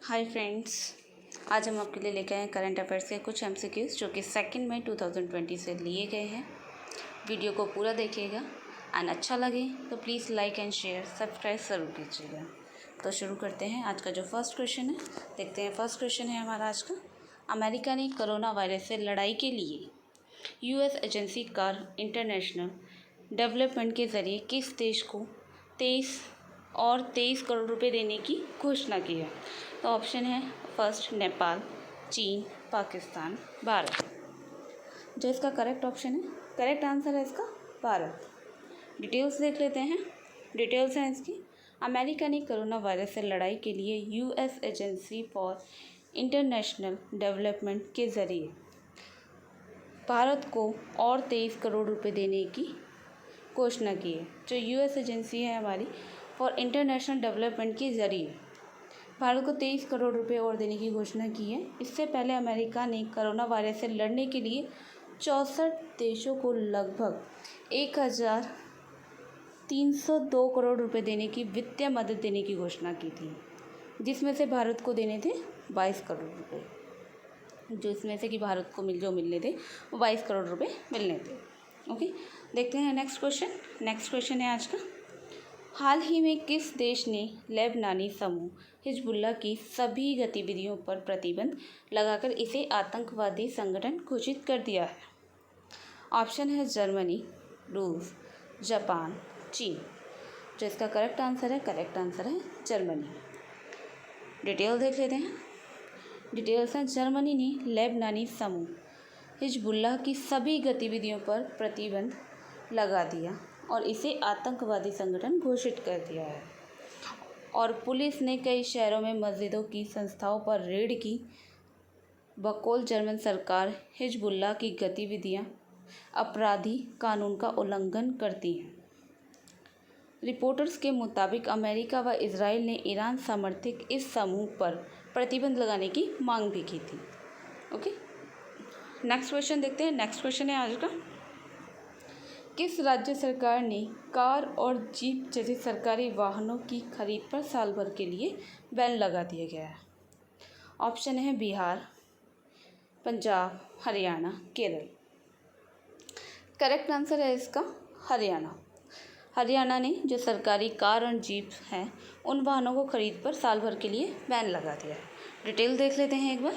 Hi friends, आज हम आपके लिए लेके आए हैं करंट अफेयर्स के कुछ एमसीक्यूज़ जो कि 2 मई 2020 से लिए गए हैं। वीडियो को पूरा देखिएगा एंड अच्छा लगे तो please like and share subscribe ज़रूर कीजिएगा। तो शुरू करते हैं। आज का जो फर्स्ट क्वेश्चन है, देखते हैं। फर्स्ट क्वेश्चन है हमारा आज का, अमेरिका ने कोरोना वायरस से लड़ाई के लिए US agency car international development के ज़रिए किस देश को 23 करोड़ रुपए देने की घोषणा की है। तो ऑप्शन है फर्स्ट नेपाल, चीन, पाकिस्तान, भारत। जो इसका करेक्ट ऑप्शन है, करेक्ट आंसर है इसका भारत। डिटेल्स देख लेते हैं। डिटेल्स हैं इसकी, अमेरिका ने कोरोना वायरस से लड़ाई के लिए US agency for international development के ज़रिए भारत को और 23 करोड़ रुपए देने की घोषणा की है। जो यूएस एजेंसी है हमारी फॉर इंटरनेशनल डेवलपमेंट के ज़रिए भारत को 23 करोड़ रुपए और देने की घोषणा की है। इससे पहले अमेरिका ने कोरोना वायरस से लड़ने के लिए 64 देशों को लगभग 1302 करोड़ रुपए देने की वित्तीय मदद देने की घोषणा की थी, जिसमें से भारत को देने थे 22 करोड़ रुपए। जो इसमें से कि भारत को मिलने थे वो 22 करोड़ रुपए मिलने थे। ओके, देखते हैं नेक्स्ट क्वेश्चन। नेक्स्ट क्वेश्चन है आज का, हाल ही में किस देश ने लेबनानी समूह हिजबुल्लाह की सभी गतिविधियों पर प्रतिबंध लगाकर इसे आतंकवादी संगठन घोषित कर दिया है। ऑप्शन है जर्मनी, रूस, जापान, चीन। जो इसका करेक्ट आंसर है जर्मनी। डिटेल देख लेते हैं। डिटेल्स हैं, जर्मनी ने लेबनानी समूह हिजबुल्लाह की सभी गतिविधियों पर प्रतिबंध लगा दिया और इसे आतंकवादी संगठन घोषित कर दिया है। और पुलिस ने कई शहरों में मस्जिदों की संस्थाओं पर रेड की। बकौल जर्मन सरकार हिजबुल्लाह की गतिविधियां अपराधी कानून का उल्लंघन करती हैं। रिपोर्टर्स के मुताबिक अमेरिका व इजराइल ने ईरान समर्थित इस समूह पर प्रतिबंध लगाने की मांग भी की थी। ओके, नेक्स्ट क्वेश्चन देखते हैं। नेक्स्ट क्वेश्चन है आज का, किस राज्य सरकार ने कार और जीप जैसे सरकारी वाहनों की खरीद पर साल भर के लिए बैन लगा दिया गया है। ऑप्शन है बिहार, पंजाब, हरियाणा, केरल। करेक्ट आंसर है इसका हरियाणा। हरियाणा ने जो सरकारी कार और जीप हैं उन वाहनों को खरीद पर साल भर के लिए बैन लगा दिया है। डिटेल देख लेते हैं एक बार।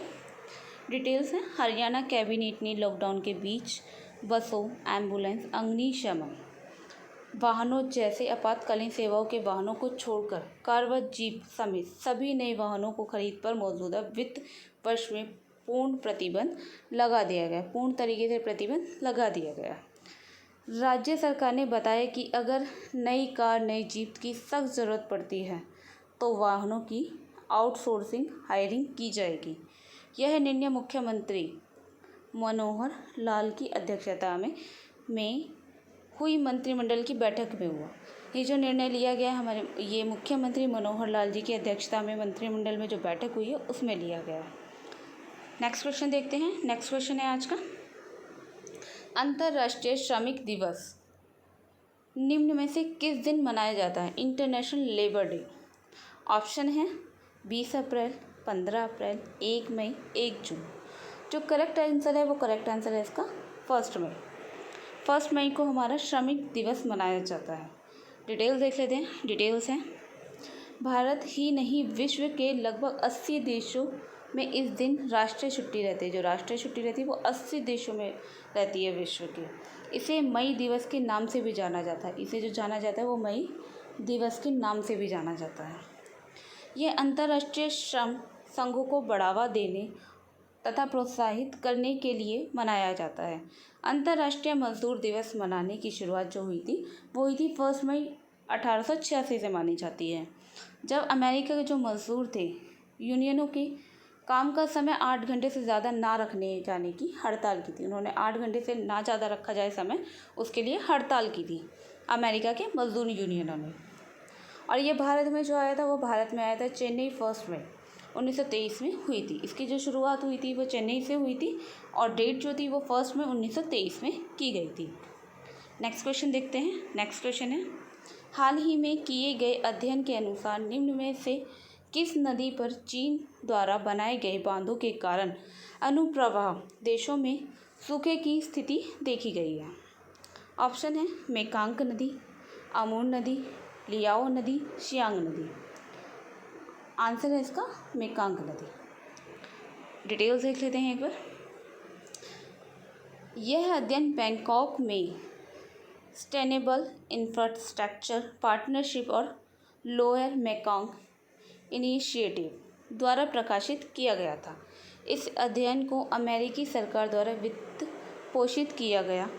डिटेल्स हैं, हरियाणा कैबिनेट ने लॉकडाउन के बीच बसों, एम्बुलेंस, अग्निशमन वाहनों जैसे आपातकालीन सेवाओं के वाहनों को छोड़कर कार व जीप समेत सभी नए वाहनों को खरीद पर मौजूदा वित्त वर्ष में पूर्ण तरीके से प्रतिबंध लगा दिया गया। राज्य सरकार ने बताया कि अगर नई कार, नई जीप की सख्त ज़रूरत पड़ती है तो वाहनों की आउटसोर्सिंग हायरिंग की जाएगी। यह निर्णय मुख्यमंत्री मनोहर लाल की अध्यक्षता में हुई मंत्रिमंडल की बैठक में हुआ। ये जो निर्णय लिया गया ये मुख्यमंत्री मनोहर लाल जी की अध्यक्षता में मंत्रिमंडल में जो बैठक हुई है उसमें लिया गया। नेक्स्ट क्वेश्चन देखते हैं। नेक्स्ट क्वेश्चन है आज का, अंतर्राष्ट्रीय श्रमिक दिवस निम्न में से किस दिन मनाया जाता है। International labour day. ऑप्शन है 20 अप्रैल, 15 अप्रैल, 1 मई, 1 जून। जो करेक्ट आंसर है वो करेक्ट आंसर है इसका 1 मई। 1 मई को हमारा श्रमिक दिवस मनाया जाता है। डिटेल्स देख लेते हैं। डिटेल्स हैं, भारत ही नहीं विश्व के लगभग 80 देशों में इस दिन राष्ट्रीय छुट्टी रहती है। जो राष्ट्रीय छुट्टी रहती है वो 80 देशों में रहती है विश्व के। इसे मई दिवस के नाम से भी जाना जाता है। इसे जो जाना जाता है वो मई दिवस के नाम से भी जाना जाता है। यह अंतर्राष्ट्रीय श्रम संघों को बढ़ावा देने तथा प्रोत्साहित करने के लिए मनाया जाता है। अंतर्राष्ट्रीय मजदूर दिवस मनाने की शुरुआत जो हुई थी वो हुई थी 1 मई 1886 से मानी जाती है, जब अमेरिका के जो मजदूर थे यूनियनों के काम का समय 8 घंटे से ज़्यादा ना रखने जाने की हड़ताल की थी। उन्होंने 8 घंटे से ना ज़्यादा रखा जाए समय, उसके लिए हड़ताल की थी अमेरिका के मजदूर यूनियनों ने। और ये भारत में जो आया था वो भारत में आया था चेन्नई 1 मई 1923 में हुई थी। इसकी जो शुरुआत हुई थी वो चेन्नई से हुई थी और डेट जो थी वो 1 मई 1923 में की गई थी। नेक्स्ट क्वेश्चन देखते हैं। नेक्स्ट क्वेश्चन है, हाल ही में किए गए अध्ययन के अनुसार निम्न में से किस नदी पर चीन द्वारा बनाए गए बांधों के कारण अनुप्रवाह देशों में सूखे की स्थिति देखी गई है? ऑप्शन है मेकांग नदी, अमूर नदी, लियाओ नदी, सियांग नदी। आंसर है इसका मेकांग नदी। डिटेल्स देख लेते हैं एक बार। यह अध्ययन बैंकॉक में सस्टेनेबल इंफ्रास्ट्रक्चर पार्टनरशिप और लोअर मेकांग इनिशिएटिव द्वारा प्रकाशित किया गया था। इस अध्ययन को अमेरिकी सरकार द्वारा वित्त पोषित किया गया।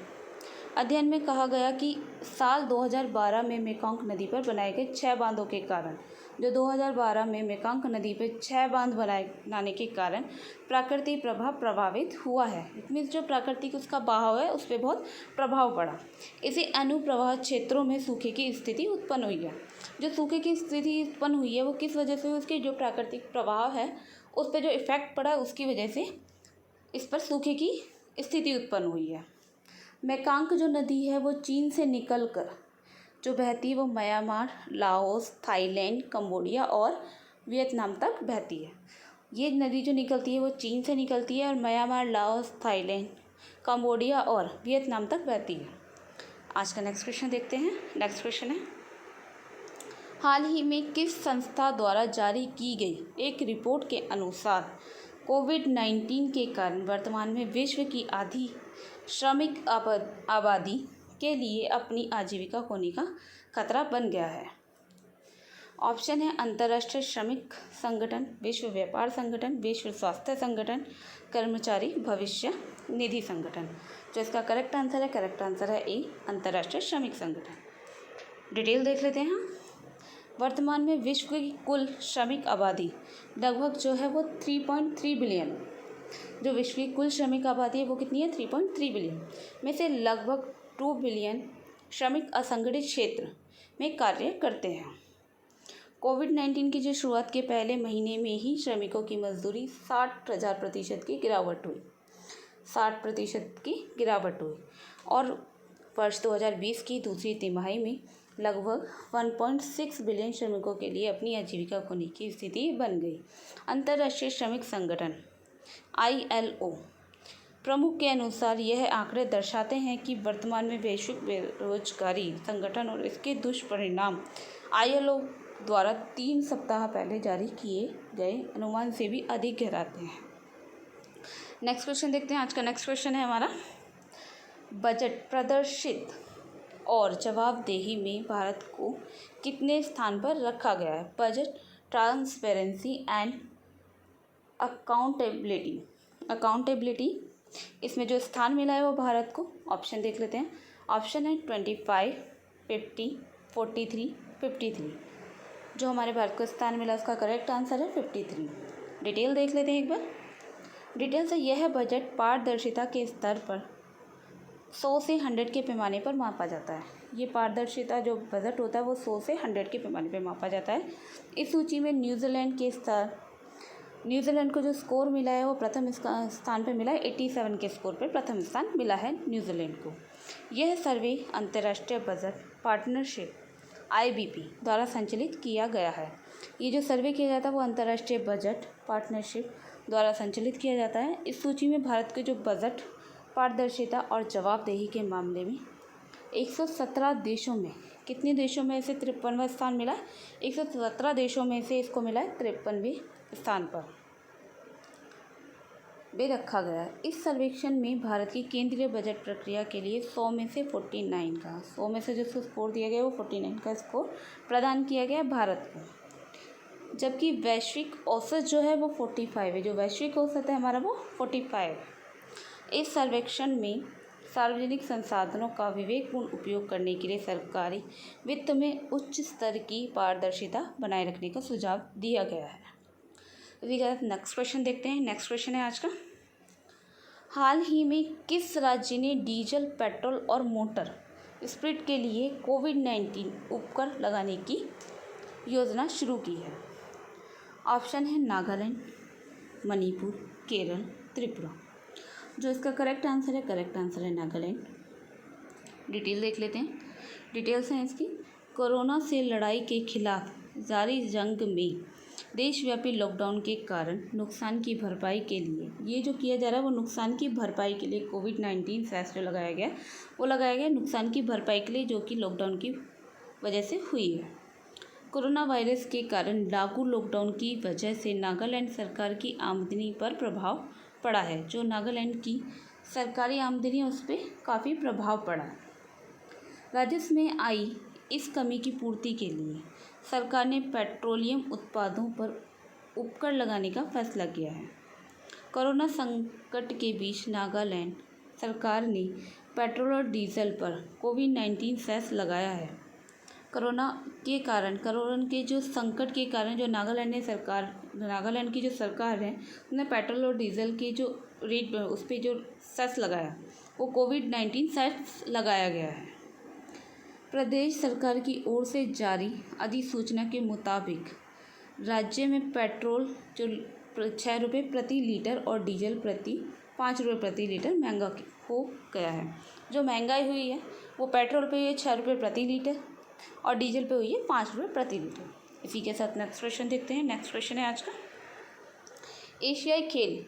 अध्ययन में कहा गया कि साल 2012 में मेकांग नदी पर बनाए गए 6 बांधों के कारण, जो 2012 में मेकांग नदी पर 6 बांध बनाने के कारण प्राकृतिक प्रभाव प्रभावित हुआ है। इट मीन्स जो प्राकृतिक उसका बहाव है उस पर बहुत प्रभाव पड़ा। इसे अनुप्रवाह क्षेत्रों में सूखे की स्थिति उत्पन्न हुई है। जो सूखे की स्थिति उत्पन्न हुई है वो किस वजह से? उसके जो प्राकृतिक प्रभाव है उस पर जो इफ़ेक्ट पड़ा उसकी वजह से इस पर सूखे की स्थिति उत्पन्न हुई है। मेकांग जो नदी है वो चीन से निकलकर जो बहती है वो म्यांमार, लाओस, थाईलैंड, कंबोडिया और वियतनाम तक बहती है। ये नदी जो निकलती है वो चीन से निकलती है और म्यांमार, लाओस, थाईलैंड, कंबोडिया और वियतनाम तक बहती है। आज का नेक्स्ट क्वेश्चन देखते हैं। नेक्स्ट क्वेश्चन है, हाल ही में किस संस्था द्वारा जारी की गई एक रिपोर्ट के अनुसार कोविड-19 के कारण वर्तमान में विश्व की आधी श्रमिक आबादी के लिए अपनी आजीविका खोने का खतरा बन गया है? ऑप्शन है अंतर्राष्ट्रीय श्रमिक संगठन, विश्व व्यापार संगठन, विश्व स्वास्थ्य संगठन, कर्मचारी भविष्य निधि संगठन। जो इसका करेक्ट आंसर है ए, अंतर्राष्ट्रीय श्रमिक संगठन। डिटेल देख लेते हैं। वर्तमान में विश्व की कुल श्रमिक आबादी लगभग जो है वो 3.3 बिलियन। जो विश्व की कुल श्रमिक आबादी है वो कितनी है? 3.3 बिलियन में से लगभग 2 बिलियन श्रमिक असंगठित क्षेत्र में कार्य करते हैं। कोविड-19 की जो शुरुआत के पहले महीने में ही श्रमिकों की मजदूरी 60% की गिरावट हुई। 60% की गिरावट हुई और वर्ष 2020 की दूसरी तिमाही में लगभग 1.6 बिलियन श्रमिकों के लिए अपनी आजीविका खोने की स्थिति बन गई। अंतर्राष्ट्रीय श्रमिक संगठन ILO प्रमुख के अनुसार यह आंकड़े दर्शाते हैं कि वर्तमान में वैश्विक बेरोजगारी संगठन और इसके दुष्परिणाम ILO द्वारा 3 सप्ताह पहले जारी किए गए अनुमान से भी अधिक गहराते हैं। नेक्स्ट क्वेश्चन देखते हैं। आज का नेक्स्ट क्वेश्चन है हमारा, बजट प्रदर्शित और जवाबदेही में भारत को कितने स्थान पर रखा गया है? बजट ट्रांसपेरेंसी एंड अकाउंटेबिलिटी इसमें जो स्थान मिला है वो भारत को, ऑप्शन देख लेते हैं। ऑप्शन है 25, 50, 43, 53। जो हमारे भारत को स्थान मिला उसका करेक्ट आंसर है 53। डिटेल देख लेते हैं एक बार। डिटेल से यह बजट पारदर्शिता के स्तर पर 100 से 100 के पैमाने पर मापा जाता है। ये पारदर्शिता जो बजट होता है वो 100 से 100 के पैमाने पर मापा जाता है। इस सूची में न्यूजीलैंड को जो स्कोर मिला है वो प्रथम स्थान पर मिला है। 87 के स्कोर पर प्रथम स्थान मिला है न्यूजीलैंड को। यह सर्वे अंतर्राष्ट्रीय बजट पार्टनरशिप IBP द्वारा संचालित किया गया है। ये जो सर्वे किया जाता है वो अंतर्राष्ट्रीय बजट पार्टनरशिप द्वारा संचालित किया जाता है। इस सूची में भारत के जो बजट पारदर्शिता और जवाबदेही के मामले में 117 देशों में कितने देशों में इसे 53वां स्थान मिला है? 117 देशों में से इसको मिला है 53वें स्थान पर भी रखा गया है। इस सर्वेक्षण में भारत की केंद्रीय बजट प्रक्रिया के लिए 100 में से 49 का 100 में से जो स्कोर दिया गया वो 49 का स्कोर प्रदान किया गया भारत को, जबकि वैश्विक औसत जो है वो 45 है। जो वैश्विक औसत है हमारा वो 45। इस सर्वेक्षण में सार्वजनिक संसाधनों का विवेकपूर्ण उपयोग करने के लिए सरकारी वित्त में उच्च स्तर की पारदर्शिता बनाए रखने का सुझाव दिया गया है। नेक्स्ट क्वेश्चन देखते हैं। नेक्स्ट क्वेश्चन है आज का, हाल ही में किस राज्य ने डीजल, पेट्रोल और मोटर स्पिरिट के लिए कोविड-19 उपकर लगाने की योजना शुरू की है? ऑप्शन है नागालैंड, मणिपुर, केरल, त्रिपुरा। जो इसका करेक्ट आंसर है नागालैंड। डिटेल देख लेते हैं। डिटेल्स हैं इसकी, कोरोना से लड़ाई के खिलाफ जारी जंग में देशव्यापी लॉकडाउन के कारण नुकसान की भरपाई के लिए ये जो किया जा रहा है वो नुकसान की भरपाई के लिए कोविड-19 सेस जो लगाया गया वो लगाया गया नुकसान की भरपाई के लिए जो कि लॉकडाउन की वजह से हुई है। कोरोना वायरस के कारण लागू लॉकडाउन की वजह से नागालैंड सरकार की आमदनी पर प्रभाव पड़ा है। जो नागालैंड की सरकारी आमदनी है उस पर काफ़ी प्रभाव पड़ा है। राजस्व में आई इस कमी की पूर्ति के लिए सरकार ने पेट्रोलियम उत्पादों पर उपकर लगाने का फैसला किया है। कोरोना संकट के बीच नागालैंड सरकार ने पेट्रोल और डीजल पर कोविड-19 सेस लगाया है। कोरोना के जो संकट के कारण जो नागालैंड की जो सरकार है उसने पेट्रोल और डीजल के जो रेट उस पर जो सेस लगाया वो कोविड-19 सेस लगाया गया है। प्रदेश सरकार की ओर से जारी अधिसूचना के मुताबिक राज्य में पेट्रोल जो 6 रुपये प्रति लीटर और डीजल 5 रुपये प्रति लीटर महंगा हो गया है। जो महंगाई हुई है वो पेट्रोल पे है 6 रुपये प्रति लीटर और डीजल पे हुई है 5 रुपये प्रति लीटर। इसी के साथ नेक्स्ट क्वेश्चन देखते हैं। नेक्स्ट क्वेश्चन है आज का, एशियाई खेल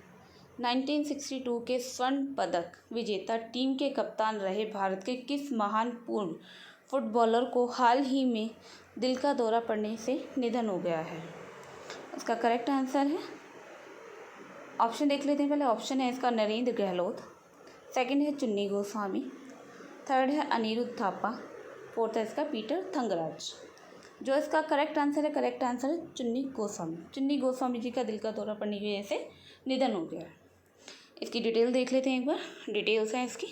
1962 के स्वर्ण पदक विजेता टीम के कप्तान रहे भारत के किस महान पूर्व फुटबॉलर को हाल ही में दिल का दौरा पड़ने से निधन हो गया है? इसका करेक्ट आंसर है, ऑप्शन देख लेते हैं पहले। ऑप्शन है इसका नरेंद्र गहलोत, सेकंड है चुन्नी गोस्वामी, थर्ड है अनिरुद्ध थापा, फोर्थ है इसका पीटर थंगराज। जो इसका करेक्ट आंसर है चुन्नी गोस्वामी। चुन्नी गोस्वामी जी का दिल का दौरा पड़ने की वजह से निधन हो गया है। इसकी डिटेल देख लेते हैं एक बार। डिटेल्स हैं इसकी,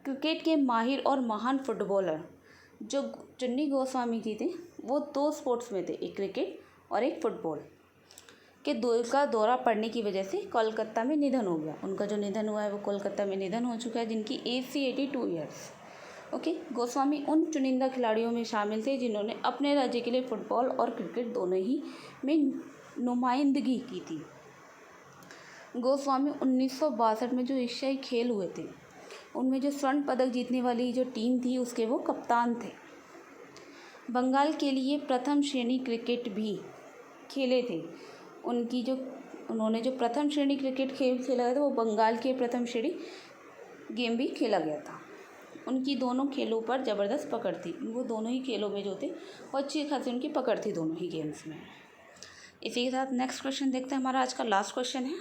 क्रिकेट के माहिर और महान फुटबॉलर जो चुन्नी गोस्वामी जी थे वो 2 स्पोर्ट्स में थे, एक क्रिकेट और एक फुटबॉल के दिल का दौरा पड़ने की वजह से कोलकाता में निधन हो गया। उनका जो निधन हुआ है वो कोलकाता में निधन हो चुका है जिनकी एज थी 82 ईयर्स। ओके, गोस्वामी उन चुनिंदा खिलाड़ियों में शामिल थे जिन्होंने अपने राज्य के लिए फुटबॉल और क्रिकेट दोनों ही में नुमाइंदगी की थी। गोस्वामी 1962 में जो एशियाई खेल हुए थे उनमें जो स्वर्ण पदक जीतने वाली जो टीम थी उसके वो कप्तान थे। बंगाल के लिए प्रथम श्रेणी क्रिकेट भी खेले थे। उन्होंने जो प्रथम श्रेणी क्रिकेट खेल खेला गया था वो बंगाल के प्रथम श्रेणी गेम भी खेला गया था। उनकी दोनों खेलों पर ज़बरदस्त पकड़ थी। वो दोनों ही खेलों में जो थे वो अच्छी खासी उनकी पकड़ थी दोनों ही गेम्स में। इसी के साथ नेक्स्ट क्वेश्चन देखते हैं। हमारा आज का लास्ट क्वेश्चन है,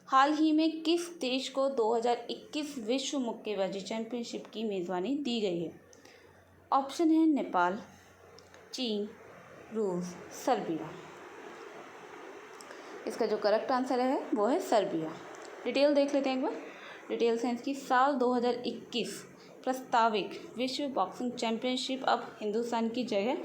हाल ही में किस देश को 2021 विश्व मुक्केबाजी चैंपियनशिप की मेज़बानी दी गई है? ऑप्शन है नेपाल, चीन, रूस, सर्बिया। इसका जो करेक्ट आंसर है वो है सर्बिया। डिटेल देख लेते हैं एक बार। डिटेल्स हैं इसकी, साल 2021 प्रस्तावित विश्व बॉक्सिंग चैंपियनशिप अब हिंदुस्तान की जगह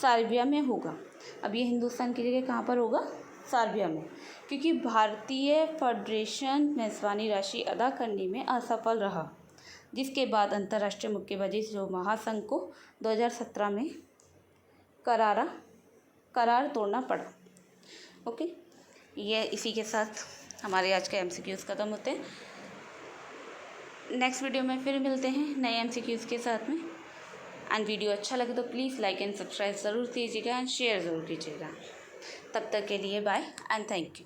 सर्बिया में होगा। अब ये हिंदुस्तान की जगह कहाँ पर होगा? सर्बिया में, क्योंकि भारतीय फेडरेशन मेज़बानी राशि अदा करने में असफल रहा, जिसके बाद अंतर्राष्ट्रीय मुक्केबाजी जो महासंघ को 2017 में करार तोड़ना पड़ा। ओके, ये इसी के साथ हमारे आज के MCQs ख़त्म होते हैं। नेक्स्ट वीडियो में फिर मिलते हैं नए MCQs के साथ में। एंड वीडियो अच्छा लगे तो प्लीज़ लाइक एंड सब्सक्राइब ज़रूर कीजिएगा एंड शेयर ज़रूर कीजिएगा। तब तक के लिए बाय एंड थैंक यू।